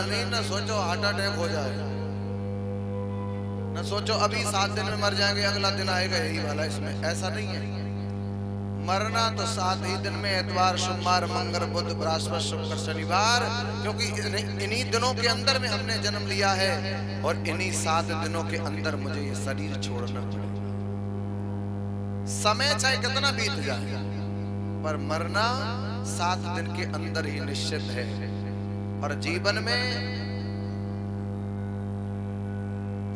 नहीं न सोचो हार्ट अटैक हो जाए, न सोचो अभी 7 दिन में मर जाएंगे, अगला दिन आएगा यही वाला। इसमें ऐसा नहीं है। मरना तो 7 ही दिन में, एतवार, सोमवार, मंगल, बुध, बृहस्पति, शुक्र, शनिवार, क्योंकि इन्हीं दिनों के अंदर में हमने जन्म लिया है और इन्हीं 7 दिनों के अंदर मुझे ये शरीर छोड़ना पड़ेगा। समय चाहे कितना बीत जाए, पर मरना 7 दिन के अंदर ही निश्चित है। और जीवन में,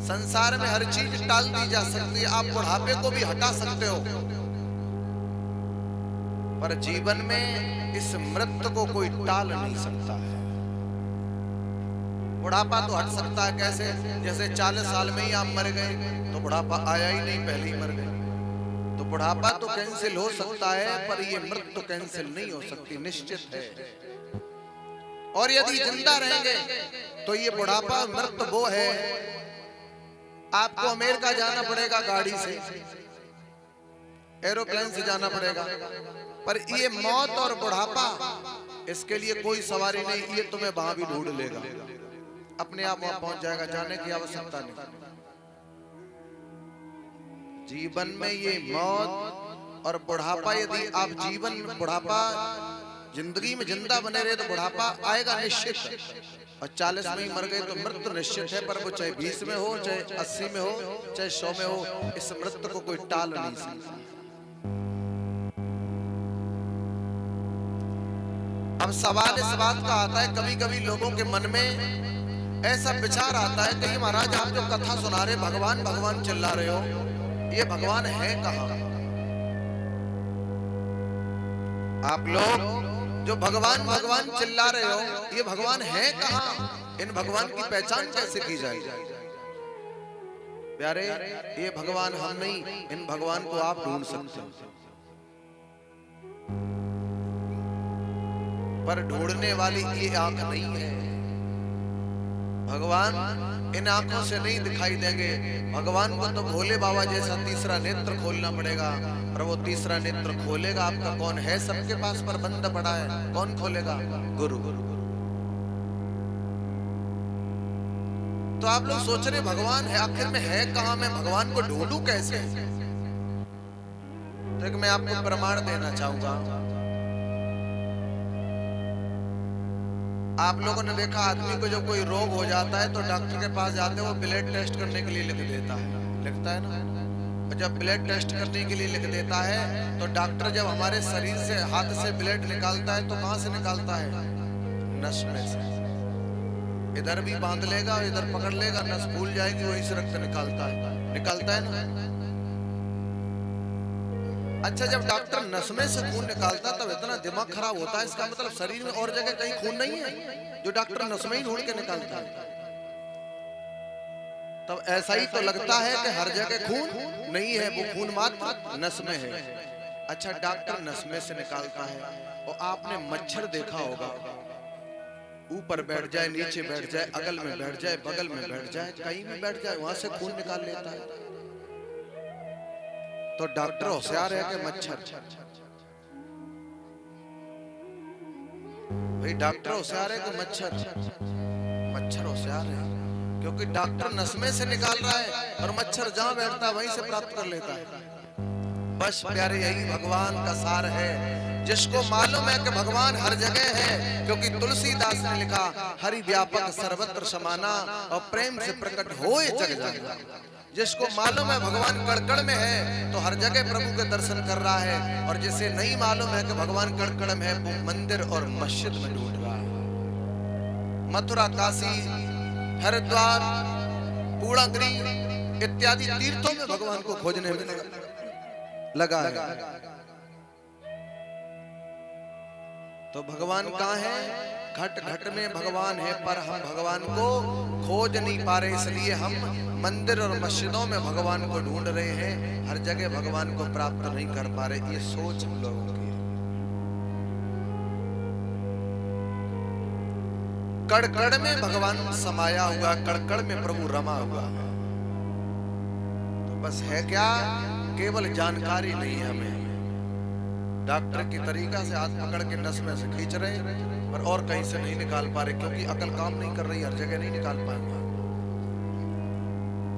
संसार में हर चीज टाल दी जा सकती है। आप बुढ़ापे को भी हटा सकते हो, पर जीवन में इस मृत्यु को कोई टाल नहीं सकता है। बुढ़ापा तो हट सकता है कैसे? जैसे 40 साल में ही आप मर गए तो बुढ़ापा आया ही नहीं, पहले ही मर गए। तो बुढ़ापा तो कैंसिल हो सकता है, पर ये मृत्यु कैंसिल नहीं हो सकती, निश्चित है। और यदि जिंदा रहेंगे तो ये बुढ़ापा मृत्यु वो है, आपको अमेरिका जाना पड़ेगा गाड़ी से, एरोप्लेन से जाना पड़ेगा, पर ये मौत और बुढ़ापा, इसके लिए कोई सवारी नहीं, ये तुम्हें वहां भी ढूंढ लेगा, अपने आप वहां पहुंच जाएगा, जाने की आवश्यकता नहीं। जीवन में ये मौत और बुढ़ापा, यदि आप जीवन में बुढ़ापा, जिंदगी में जिंदा बने रहे तो बुढ़ापा आएगा निश्चित। और 40 में ही मर गए तो मृत्यु निश्चित है, पर वो चाहे 20 में हो, चाहे 80 में हो, चाहे 100 में हो, इस मृत्यु को कोई टाल नहीं सकता। अब सवाल इस बात का आता है, कभी कभी लोगों के मन में ऐसा विचार आता है कि महाराज आप जो कथा सुना रहे, भगवान भगवान चिल्ला रहे हो, ये भगवान है कहाँ? आप लोग जो भगवान भगवान चिल्ला रहे हो, ये भगवान है कहाँ? इन भगवान की पहचान कैसे की जाएगी? प्यारे, ये भगवान हम नहीं, इन भगवान को आप ढूंढ सकते हो, पर ढूंढने वाली ये आंख नहीं है। भगवान इन आंखों से नहीं दिखाई देंगे। भगवान को तो भोले बाबा जैसा तीसरा नेत्र खोलना पड़ेगा, और वो तीसरा नेत्र खोलेगा आपका कौन है? सबके पास पर बंद पड़ा है, कौन खोलेगा? गुरु। तो आप लोग सोच रहे भगवान है, आखिर में है कहां? मैं भगवान को ढूंढूं कैसे? तो एक मैं आपको प्रमाण देना चाहूंगा। आप लोगों ने देखा, आदमी को जब कोई रोग हो जाता है तो डॉक्टर के पास जाते हैं, वो ब्लड टेस्ट करने के लिए लिख देता है, लिखता है ना। और जब ब्लड टेस्ट करने के लिए लिख देता है तो डॉक्टर जब हमारे शरीर से, हाथ से ब्लड निकालता है तो कहां से निकालता है? नस में से। इधर भी बांध लेगा, इधर पकड़ लेगा, नस फूल जाएगी, वहीं से रक्त निकालता है ना। अच्छा, जब डॉक्टर नस में से खून निकालता तब इतना दिमाग खराब होता है, इसका मतलब शरीर में और जगह कहीं खून नहीं है जो डॉक्टर नस में ही ढूंढ के निकालता है। तब ऐसा ही तो लगता है कि हर जगह खून नहीं है, वो खून मात्र नस में है। अच्छा, डॉक्टर नस में से निकालता है, और आपने मच्छर देखा होगा, ऊपर बैठ जाए, नीचे बैठ जाए, अगल में बैठ जाए, बगल में बैठ जाए, कहीं भी बैठ जाए, वहां से खून निकाल लेता है। तो डॉक्टर होशियार है कि मच्छर? भाई डॉक्टर होशियार है कि मच्छर? मच्छर होशियार है, क्योंकि डॉक्टर नस में से निकाल रहा है और मच्छर जहां बैठता है वहीं से प्राप्त कर लेता है। बस प्यारे, यही भगवान का सार है। जिसको मालूम है कि भगवान हर जगह है, क्योंकि तुलसीदास ने लिखा, हरि व्यापक सर्वत्र समाना, और प्रेम से प्रकट होए जग जाना। जिसको मालूम है भगवान कड़कड़ में है तो हर जगह प्रभु के दर्शन कर रहा है, और जिसे नहीं मालूम है कि भगवान कड़कड़ में है, वो मंदिर और मस्जिद में ढूंढ रहा है। मथुरा, काशी, हरिद्वार, पूर्णागिरि इत्यादि तीर्थों में भगवान को खोजने में लगा है। तो भगवान कहाँ है? घट घट में भगवान है, पर हम भगवान को खोज नहीं पा रहे, इसलिए हम मंदिर और मस्जिदों में भगवान को ढूंढ रहे हैं, हर जगह भगवान को प्राप्त नहीं कर पा रहे। ये सोच हम लोगों की। कड़कड़ में भगवान समाया हुआ, कड़कड़ में प्रभु रमा हुआ है। तो बस है क्या? केवल जानकारी नहीं है हमें। डॉक्टर की तरीका से हाथ पकड़ के नस में से खींच रहे, पर और कहीं से नहीं निकाल पा रहे, क्योंकि अकल काम नहीं कर रही, हर जगह नहीं निकाल पाएंगे।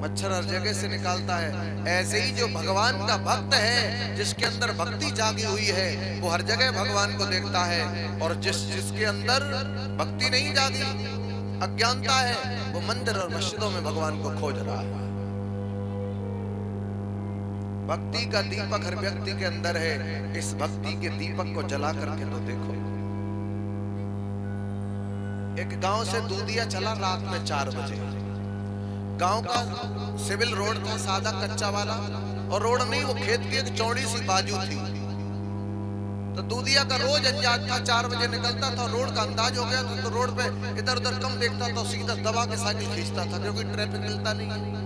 मच्छर हर जगह से निकालता है। ऐसे ही जो भगवान का भक्त है, जिसके अंदर भक्ति जागी हुई है, वो हर जगह भगवान को देखता है, और जिसके अंदर भक्ति नहीं जागी, अज्ञानता है, वो मंदिर और मस्जिदों में भगवान को खोज रहा है। भक्ति का दीपक हर व्यक्ति के अंदर है। इस भक्ति के दीपक को जला करके तो देखो। एक गांव से दूधिया चला रात में 4 बजे। गांव का सिविल रोड था, सादा कच्चा वाला, और रोड नहीं, वो खेत की एक चौड़ी सी बाजू थी। तो दूधिया का रोज अंदाज था, 4 बजे निकलता था, रोड का अंदाज हो गया था, तो रोड पे इधर उधर कम देखता था, सीधा दबा के साइकिल खींचता था, क्योंकि ट्रैफिक मिलता नहीं।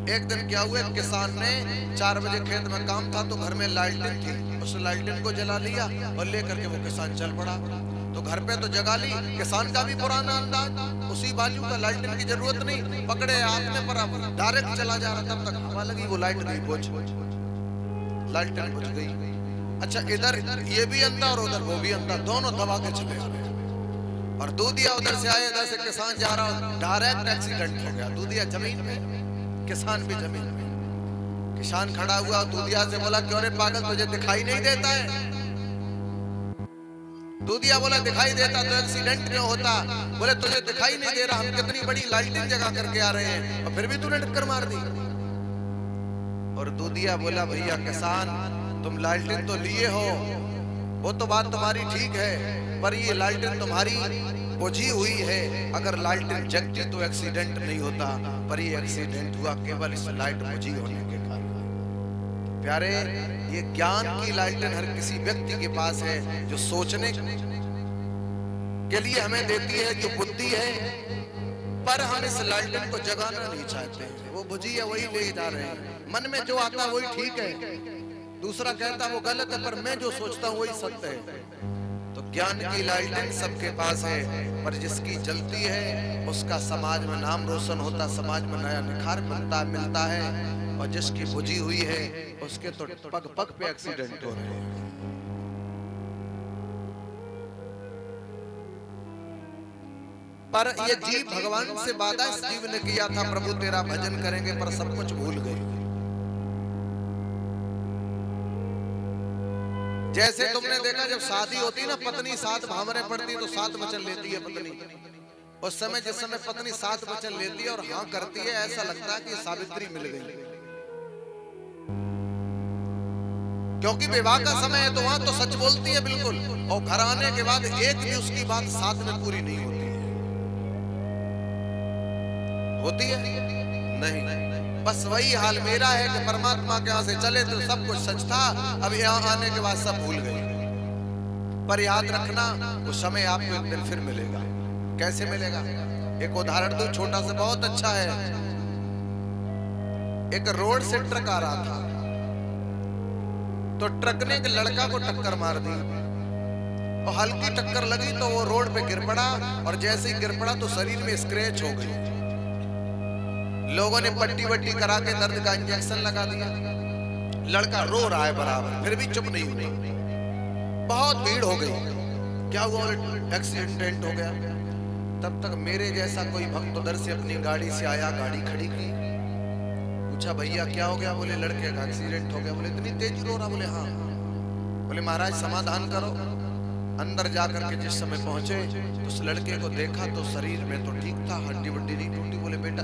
एक दिन क्या हुआ, किसान ने 4 बजे खेत में काम था, तो घर में लालटेन थी, उस लालटेन को जला लिया और लेकर के वो किसान चल पड़ा। तो घर पे तो जगा ली, किसान का भी पुराना अंदाज, उसी बाजू का, लालटेन की जरूरत नहीं, पकड़े हाथ में पर डायरेक्ट चला जा रहा, तब तक हवा लगी, वो लाइट गई, बुझ, लालटेन बुझ गई। अच्छा, इधर ये भी अंधा और उधर वो भी अंधा, दोनों दबा के चले आ रहे। और दूधिया उधर से आए, इधर से किसान जा रहा, डायरेक्ट एक्सीडेंट हो गया। दूधिया जमीन में, किसान भी जमीन में। किसान खड़ा हुआ, दूधिया से बोला, क्यों रे पागल, तुझे दिखाई नहीं देता है? दूधिया बोला, दिखाई देता तो एक्सीडेंट क्यों होता? बोले, तुझे दिखाई नहीं दे रहा, हम कितनी बड़ी लालटेन जगा करके आ रहे हैं, और फिर भी तूने टक्कर मार दी। और दूधिया बोला, भैया किसान, तुम लालटेन तो लिए हो, वो तो बात तुम्हारी ठीक है, पर ये लालटेन तुम्हारी बुझी हुई है। अगर लालटेन जगती तो एक्सीडेंट नहीं होता, पर ये एक्सीडेंट हुआ केवल इस लाइट बुझी होने के कारण। प्यारे, ये ज्ञान की लालटेन हर किसी व्यक्ति के पास है, जो सोचने के लिए हमें देती है, जो बुद्धि है, पर हम इस लालटेन को जगाना नहीं चाहते। वो बुझी है, वही ले जा रहे हैं। मन में जो आता वही ठीक है, दूसरा कहता वो गलत है, पर मैं जो सोचता हूँ वही सत्य है। तो ज्ञान की लालटेन सबके पास है, पर जिसकी जलती है उसका समाज में नाम रोशन होता, समाज में नया निखार बनता मिलता है, और जिसकी बुझी हुई है उसके तो पग पग पे एक्सीडेंट हो रहे हैं। पर ये जीव भगवान से वादा इस जीव ने किया था, प्रभु तेरा भजन करेंगे, पर सब कुछ भूल गए। जैसे तुमने देखा, जब शादी होती ना, पत्नी 7 भामरे पड़ती तो 7 वचन लेती है पत्नी। उस समय, जिस समय पत्नी 7 वचन लेती है और हाँ करती है, ऐसा लगता है कि सावित्री मिल गई, क्योंकि विवाह का समय है, तो वहां तो सच बोलती है बिल्कुल, और घर आने के बाद एक भी उसकी बात साथ में पूरी नहीं होती है। होती है? नहीं। बस वही हाल मेरा है कि परमात्मा के यहाँ से चले तो सब कुछ सच था, अब यहाँ आने के बाद सब भूल गए। पर याद रखना, वो समय आपको एक दिन फिर मिलेगा। कैसे मिलेगा? एक उदाहरण दो, छोटा सा, बहुत अच्छा है। एक रोड से ट्रक आ रहा था, तो ट्रक ने एक लड़का को टक्कर मार दी, और हल्की टक्कर लगी तो वो रोड पे गिर पड़ा, और जैसे ही गिर पड़ा तो शरीर में स्क्रैच हो गई। लोगों ने पट्टी वट्टी करा के दर्द का इंजेक्शन लगा दिया। लड़का रो रहा है बराबर, फिर भी चुप नहीं हुई। बहुत भीड़ हो गई। क्या हुआ? एक्सीडेंट हो गया। तब तक मेरे जैसा कोई भक्त उधर से अपनी गाड़ी से आया, गाड़ी खड़ी की, पूछा भैया क्या हो गया? बोले लड़के का एक्सीडेंट हो गया। बोले इतनी तेज रो रहा? बोले हाँ। बोले महाराज समाधान करो। अंदर जाकर के जिस समय पहुंचे तो उस लड़के को देखा तो शरीर में तो ठीक था, हड्डी वड्डी नहीं टूटी। बोले बेटा